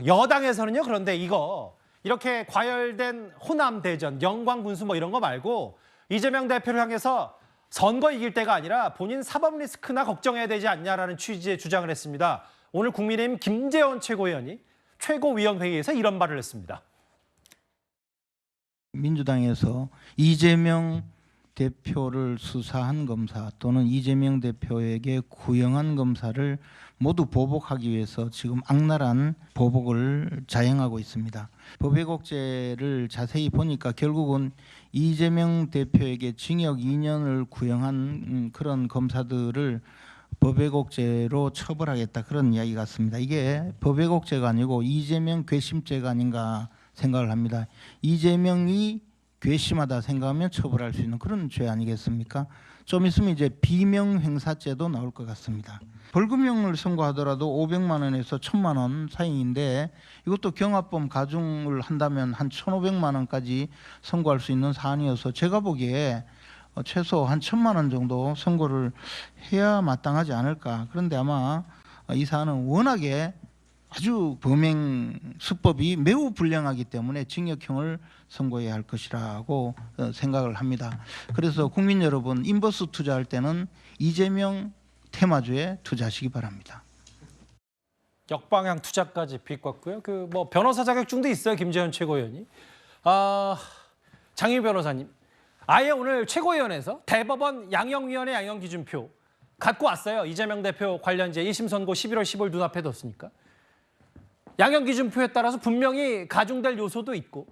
여당에서는요. 그런데 이거 이렇게 과열된 호남 대전, 영광 군수 뭐 이런 거 말고 이재명 대표를 향해서 선거 이길 때가 아니라 본인 사법 리스크나 걱정해야 되지 않냐라는 취지의 주장을 했습니다. 오늘 국민의힘 김재원 최고위원이 최고위원회의에서 이런 말을 했습니다. 민주당에서 이재명 대표를 수사한 검사 또는 이재명 대표에게 구형한 검사를 모두 보복하기 위해서 지금 악랄한 보복을 자행하고 있습니다. 법외국제를 자세히 보니까 결국은 이재명 대표에게 징역 2년을 구형한 그런 검사들을 법외국제로 처벌하겠다 그런 이야기 같습니다. 이게 법외국제가 아니고 이재명 괘씸죄가 아닌가 생각을 합니다. 이재명이 괘씸하다 생각하면 처벌할 수 있는 그런 죄 아니겠습니까? 좀 있으면 이제 비명행사죄도 나올 것 같습니다. 벌금형을 선고하더라도 500만 원에서 1000만 원 사이인데 이것도 경합범 가중을 한다면 한 1500만 원까지 선고할 수 있는 사안이어서 제가 보기에 최소 한 1000만 원 정도 선고를 해야 마땅하지 않을까. 그런데 아마 이 사안은 워낙에 아주 범행 수법이 매우 불량하기 때문에 징역형을 선고해야 할 것이라고 생각을 합니다. 그래서 국민 여러분 인버스 투자할 때는 이재명 테마주에 투자하시기 바랍니다. 역방향 투자까지 비꼬았고요. 그 뭐 변호사 자격증도 있어요. 김재원 최고위원이. 장희 변호사님. 아예 오늘 최고위원회에서 대법원 양형위원회 양형기준표 갖고 왔어요. 이재명 대표 관련제 1심 선고 11월 15일 눈앞에 뒀으니까. 양형기준표에 따라서 분명히 가중될 요소도 있고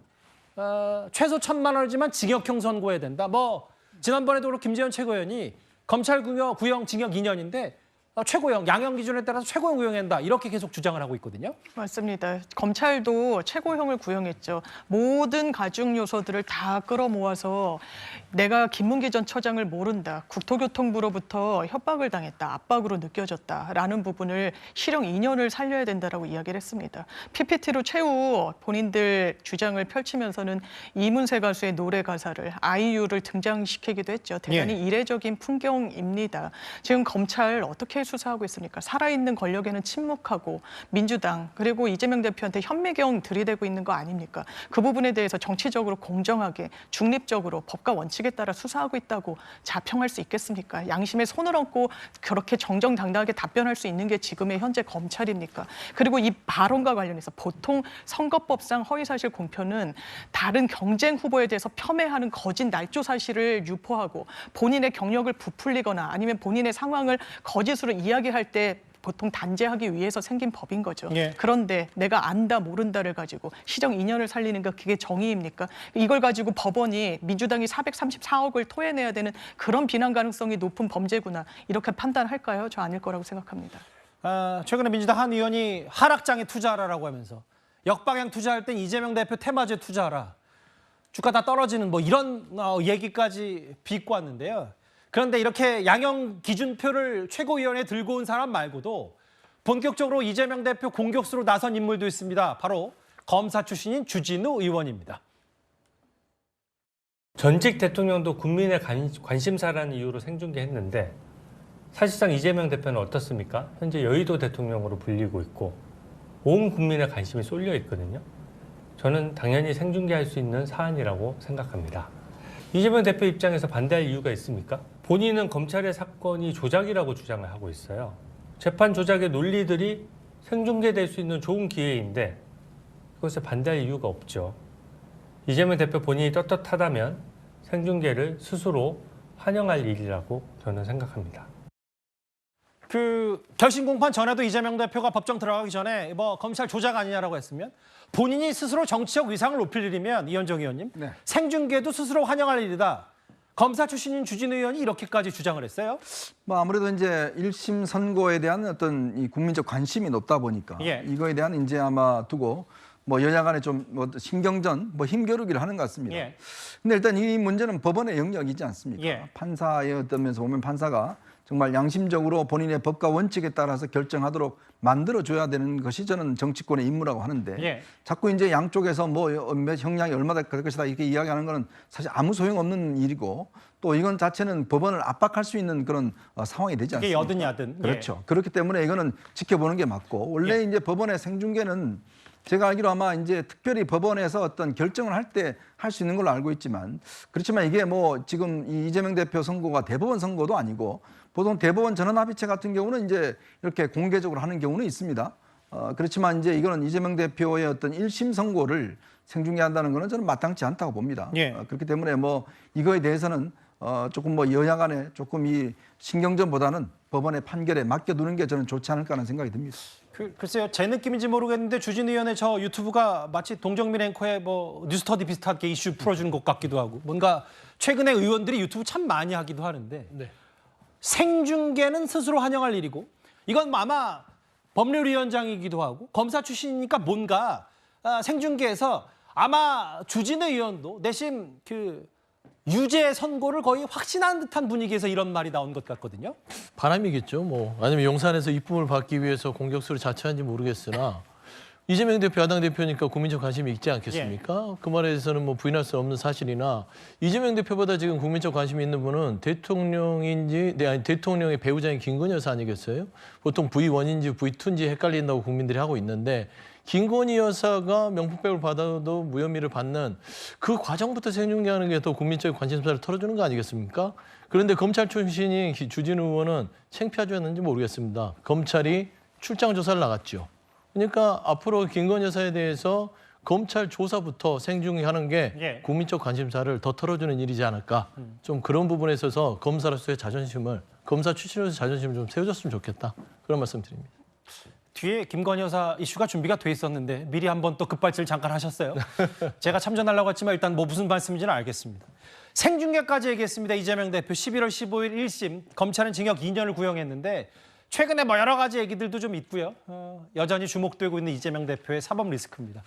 최소 1000만 원이지만 징역형 선고해야 된다. 뭐 지난번에도 그렇고 김재원 최고위원이 검찰 구형 징역 2년인데 최고형, 양형 기준에 따라서 최고형 구형한다. 이렇게 계속 주장을 하고 있거든요. 맞습니다. 검찰도 최고형을 구형했죠. 모든 가중 요소들을 다 끌어모아서 내가 김문기 전 처장을 모른다. 국토교통부로부터 협박을 당했다. 압박으로 느껴졌다라는 부분을 실형 2년을 살려야 된다라고 이야기를 했습니다. PPT로 최후 본인들 주장을 펼치면서는 이문세 가수의 노래 가사를 아이유를 등장시키기도 했죠. 대단히 이례적인 풍경입니다. 지금 검찰 어떻게 수사하고 있습니까? 살아있는 권력에는 침묵하고 민주당 그리고 이재명 대표한테 현미경 들이대고 있는 거 아닙니까? 그 부분에 대해서 정치적으로 공정하게 중립적으로 법과 원칙에 따라 수사하고 있다고 자평할 수 있겠습니까? 양심에 손을 얹고 그렇게 정정당당하게 답변할 수 있는 게 지금의 현재 검찰입니까? 그리고 이 발언과 관련해서 보통 선거법상 허위사실 공표는 다른 경쟁 후보에 대해서 폄훼하는 거짓 날조 사실을 유포하고 본인의 경력을 부풀리거나 아니면 본인의 상황을 거짓으로 이야기할 때 보통 단죄하기 위해서 생긴 법인 거죠. 그런데 내가 안다 모른다를 가지고 시정 2년을 살리는 거 그게 정의입니까? 이걸 가지고 법원이 민주당이 434억을 토해내야 되는 그런 비난 가능성이 높은 범죄구나 이렇게 판단할까요? 저 아닐 거라고 생각합니다. 최근에 민주당 한 의원이 하락장에 투자하라고 하면서 역방향 투자할 땐 이재명 대표 테마주에 투자하라. 주가 다 떨어지는 뭐 이런 얘기까지 비꼬았는데요. 그런데 이렇게 양형 기준표를 최고위원회에 들고 온 사람 말고도 본격적으로 이재명 대표 공격수로 나선 인물도 있습니다. 바로 검사 출신인 주진우 의원입니다. 전직 대통령도 국민의 관심사라는 이유로 생중계했는데 사실상 이재명 대표는 어떻습니까? 현재 여의도 대통령으로 불리고 있고 온 국민의 관심이 쏠려 있거든요. 저는 당연히 생중계할 수 있는 사안이라고 생각합니다. 이재명 대표 입장에서 반대할 이유가 있습니까? 본인은 검찰의 사건이 조작이라고 주장을 하고 있어요. 재판 조작의 논리들이 생중계될 수 있는 좋은 기회인데 그것에 반대할 이유가 없죠. 이재명 대표 본인이 떳떳하다면 생중계를 스스로 환영할 일이라고 저는 생각합니다. 그 결심 공판 전에도 이재명 대표가 법정 들어가기 전에 뭐 검찰 조작 아니냐라고 했으면 본인이 스스로 정치적 위상을 높일 일이면 이현정 의원님 생중계도 스스로 환영할 일이다. 검사 출신인 주진우 의원이 이렇게까지 주장을 했어요. 뭐 아무래도 이제 1심 선고에 대한 어떤 이 국민적 관심이 높다 보니까 이거에 대한 이제 아마 두고 뭐 여야 간에 좀 뭐 신경전, 뭐 힘겨루기를 하는 것 같습니다. 근데 일단 이 문제는 법원의 영역이지 않습니까? 판사의 어떤 면에서 보면 판사가 정말 양심적으로 본인의 법과 원칙에 따라서 결정하도록 만들어줘야 되는 것이 저는 정치권의 임무라고 하는데 자꾸 이제 양쪽에서 뭐 형량이 얼마나 될 것이다 이렇게 이야기하는 거는 사실 아무 소용없는 일이고 또 이건 자체는 법원을 압박할 수 있는 그런 상황이 되지 않습니까? 여든 야든. 그렇죠. 그렇기 때문에 이거는 지켜보는 게 맞고 원래 이제 법원의 생중계는 제가 알기로 아마 이제 특별히 법원에서 어떤 결정을 할 때 할 수 있는 걸로 알고 있지만 그렇지만 이게 뭐 지금 이 이재명 대표 선고가 대법원 선고도 아니고 보통 대법원 전원합의체 같은 경우는 이제 이렇게 공개적으로 하는 경우는 있습니다. 그렇지만 이제 이거는 이재명 대표의 어떤 1심 선고를 생중계한다는 거는 저는 마땅치 않다고 봅니다. 예. 그렇기 때문에 뭐 이거에 대해서는 조금 뭐 여야 간에 조금 이 신경전보다는 법원의 판결에 맡겨두는 게 저는 좋지 않을까 하는 생각이 듭니다. 글쎄요, 제 느낌인지 모르겠는데 주진우 의원의 저 유튜브가 마치 동정민 앵커의 뭐 뉴스터디 비슷하게 이슈 풀어주는 것 같기도 하고 뭔가 최근에 의원들이 유튜브 참 많이 하기도 하는데 생중계는 스스로 환영할 일이고 이건 뭐 아마 법률위원장이기도 하고 검사 출신이니까 뭔가 생중계에서 아마 주진우 의원도 내심 그 유죄 선고를 거의 확신한 듯한 분위기에서 이런 말이 나온 것 같거든요. 바람이겠죠. 뭐 아니면 용산에서 이쁨을 받기 위해서 공격수를 자처한지 모르겠으나 이재명 대표 야당 대표니까 국민적 관심이 있지 않겠습니까? 그 말에 대해서는 뭐 부인할 수 없는 사실이나 이재명 대표보다 지금 국민적 관심이 있는 분은 대통령인지 아니 대통령의 배우자인 김건희 여사 아니겠어요? 보통 V1인지 V2인지 헷갈린다고 국민들이 하고 있는데 김건희 여사가 명품백을 받아도 무혐의를 받는 그 과정부터 생중계하는 게 더 국민적 관심사를 털어주는 거 아니겠습니까? 그런데 검찰 출신인 주진우 의원은 창피하지 않는지 모르겠습니다. 검찰이 출장 조사를 나갔죠. 그러니까 앞으로 김건희 여사에 대해서 검찰 조사부터 생중계하는 게 국민적 관심사를 더 털어주는 일이지 않을까. 좀 그런 부분에 있어서 검사로서의 자존심을, 검사 출신으로서의 자존심을 좀 세워줬으면 좋겠다. 그런 말씀 드립니다. 뒤에 김건희 여사 이슈가 준비가 돼 있었는데 미리 한번 또 급발진을 잠깐 하셨어요. 제가 참전하려고 했지만 일단 뭐 무슨 말씀인지는 알겠습니다. 생중계까지 얘기했습니다. 이재명 대표 11월 15일 1심 검찰은 징역 2년을 구형했는데 최근에 뭐 여러 가지 얘기들도 좀 있고요. 여전히 주목되고 있는 이재명 대표의 사법 리스크입니다.